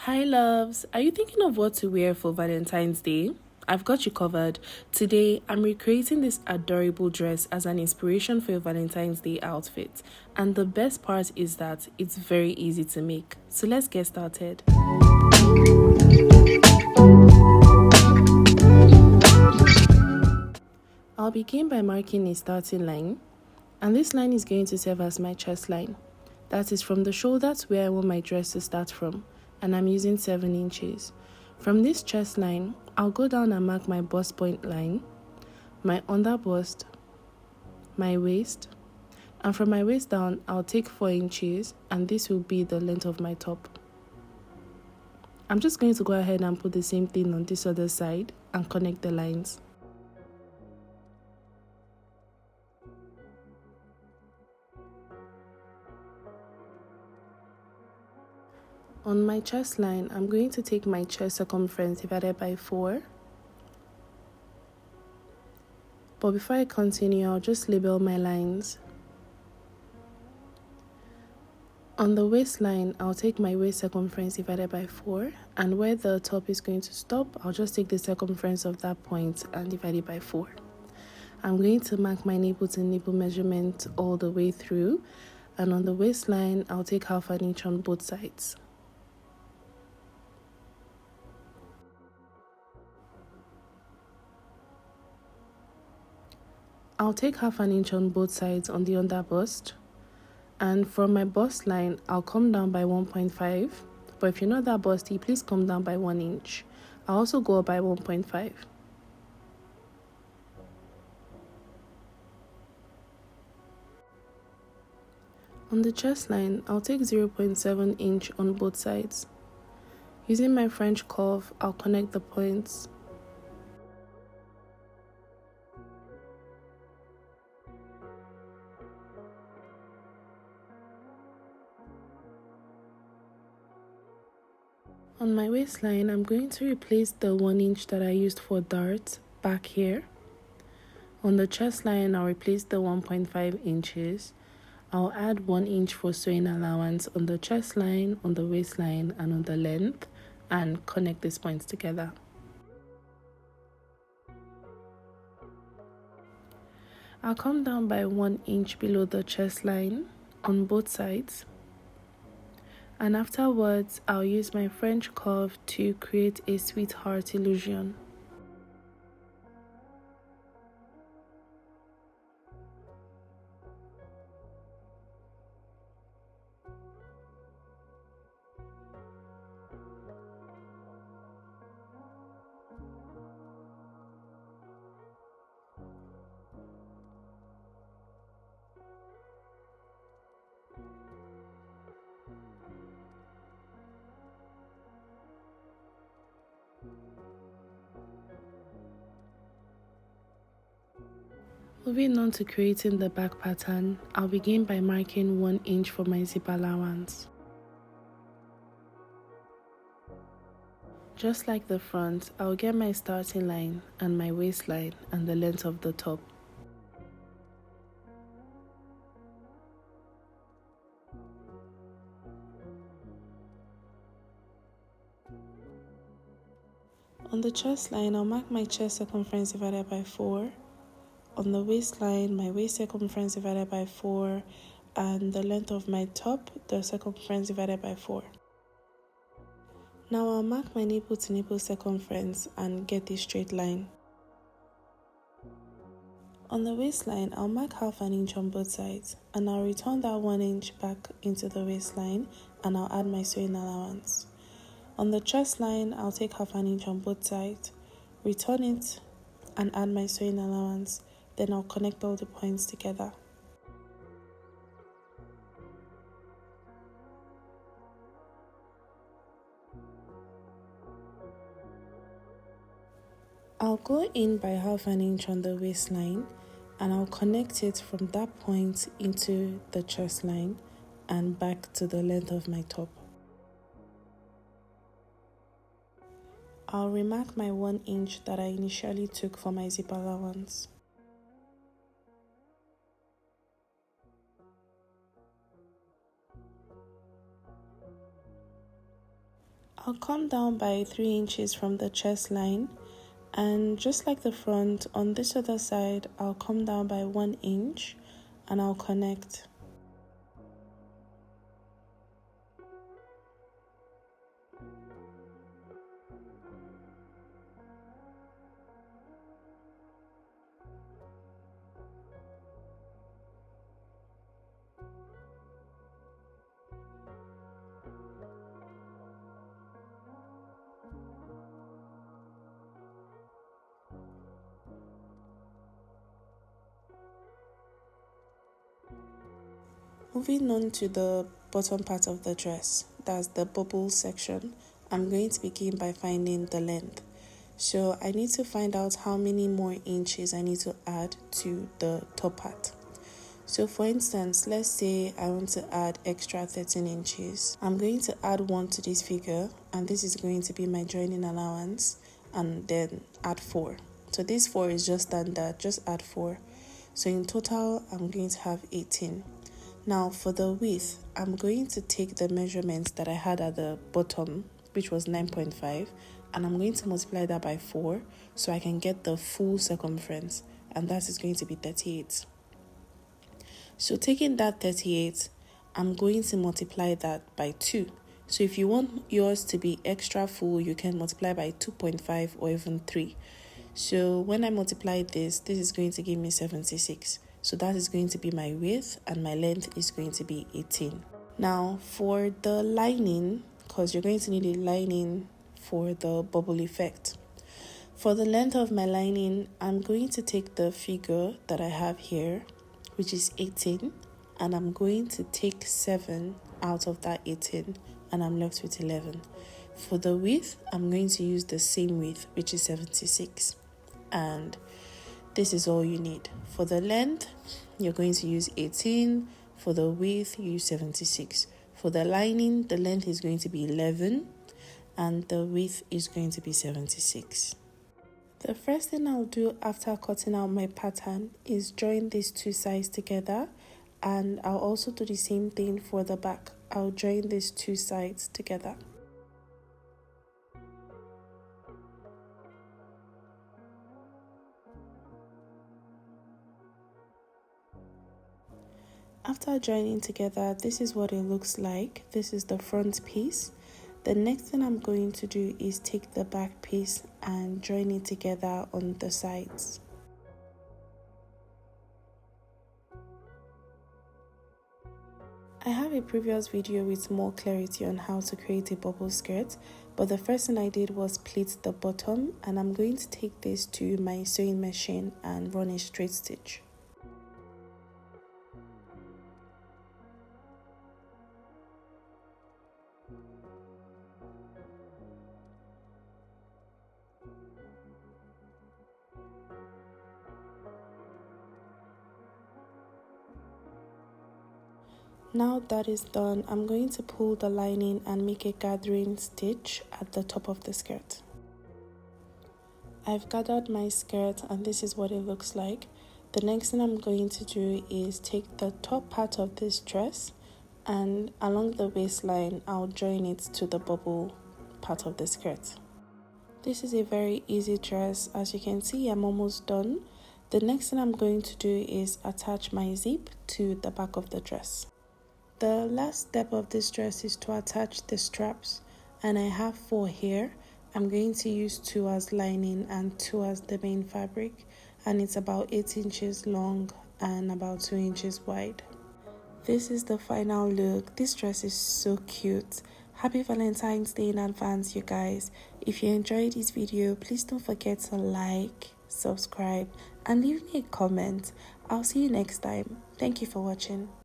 Hi loves, are you thinking of what to wear for Valentine's Day? I've got you covered. Today, I'm recreating this adorable dress as an inspiration for your Valentine's Day outfit. And the best part is that it's very easy to make. So let's get started. I'll begin by marking a starting line. And this line is going to serve as my chest line. That is from the shoulder to where I want my dress to start from. And I'm using 7 inches. From this chest line, I'll go down and mark my bust point line, my under bust, my waist, and from my waist down, I'll take 4 inches, and this will be the length of my top. I'm just going to go ahead and put the same thing on this other side and connect the lines. On my chest line, I'm going to take my chest circumference divided by 4. But before I continue, I'll just label my lines. On the waistline, I'll take my waist circumference divided by 4, and where the top is going to stop, I'll just take the circumference of that point and divide it by 4. I'm going to mark my nipple to nipple measurement all the way through, and on the waistline, I'll take half an inch on both sides. I'll take half an inch on both sides on the under bust, and from my bust line, I'll come down by 1.5, but if you're not that busty, please come down by 1 inch. I'll also go up by 1.5. On the chest line, I'll take 0.7 inch on both sides. Using my French curve, I'll connect the points. On my waistline, I'm going to replace the 1 inch that I used for darts back here. On the chest line, I'll replace the 1.5 inches. I'll add 1 inch for sewing allowance on the chest line, on the waistline, and on the length, and connect these points together. I'll come down by 1 inch below the chest line on both sides. And afterwards, I'll use my French curve to create a sweetheart illusion. Moving on to creating the back pattern, I'll begin by marking 1 inch for my zip allowance. Just like the front, I'll get my starting line and my waistline and the length of the top. On the chest line, I'll mark my chest circumference divided by 4. On the waistline, my waist circumference divided by 4, and the length of my top, the circumference divided by 4. Now I'll mark my nipple to nipple circumference and get this straight line. On the waistline, I'll mark half an inch on both sides, and I'll return that 1 inch back into the waistline, and I'll add my sewing allowance. On the chest line, I'll take half an inch on both sides, return it, and add my sewing allowance. Then I'll connect all the points together. I'll go in by half an inch on the waistline, and I'll connect it from that point into the chest line and back to the length of my top. I'll remark my 1 inch that I initially took for my zip allowance. I'll come down by 3 inches from the chest line, and just like the front, on this other side I'll come down by 1 inch and I'll connect. Moving on to the bottom part of the dress, that's the bubble section, I'm going to begin by finding the length. So I need to find out how many more inches I need to add to the top part. So for instance, let's say I want to add extra 13 inches. I'm going to add 1 to this figure, and this is going to be my joining allowance, and then add 4. So this 4 is just standard, just add 4. So in total, I'm going to have 18. Now for the width, I'm going to take the measurements that I had at the bottom, which was 9.5, and I'm going to multiply that by 4 so I can get the full circumference, and that is going to be 38. So taking that 38, I'm going to multiply that by 2. So if you want yours to be extra full, you can multiply by 2.5 or even 3. So when I multiply this is going to give me 76. So that is going to be my width, and my length is going to be 18. Now for the lining, because you're going to need a lining for the bubble effect. For the length of my lining, I'm going to take the figure that I have here, which is 18, and I'm going to take 7 out of that 18, and I'm left with 11. For the width, I'm going to use the same width, which is 76, and this is all you need. For the length, you're going to use 18. For the width, you use 76. For the lining, the length is going to be 11, and the width is going to be 76. The first thing I'll do after cutting out my pattern is join these 2 sides together, and I'll also do the same thing for the back. I'll join these 2 sides together. After joining together, this is what it looks like. This is the front piece. The next thing I'm going to do is take the back piece and join it together on the sides. I have a previous video with more clarity on how to create a bubble skirt, but the first thing I did was pleat the bottom, and I'm going to take this to my sewing machine and run a straight stitch. Now that is done, I'm going to pull the lining and make a gathering stitch at the top of the skirt. I've gathered my skirt, and this is what it looks like. The next thing I'm going to do is take the top part of this dress, and along the waistline, I'll join it to the bubble part of the skirt. This is a very easy dress. As you can see, I'm almost done. The next thing I'm going to do is attach my zip to the back of the dress. The last step of this dress is to attach the straps, and I have 4 here. I'm going to use 2 as lining and 2 as the main fabric, and it's about 8 inches long and about 2 inches wide. This is the final look. This dress is so cute. Happy Valentine's Day in advance, you guys. If you enjoyed this video, please don't forget to like, subscribe, and leave me a comment. I'll see you next time. Thank you for watching.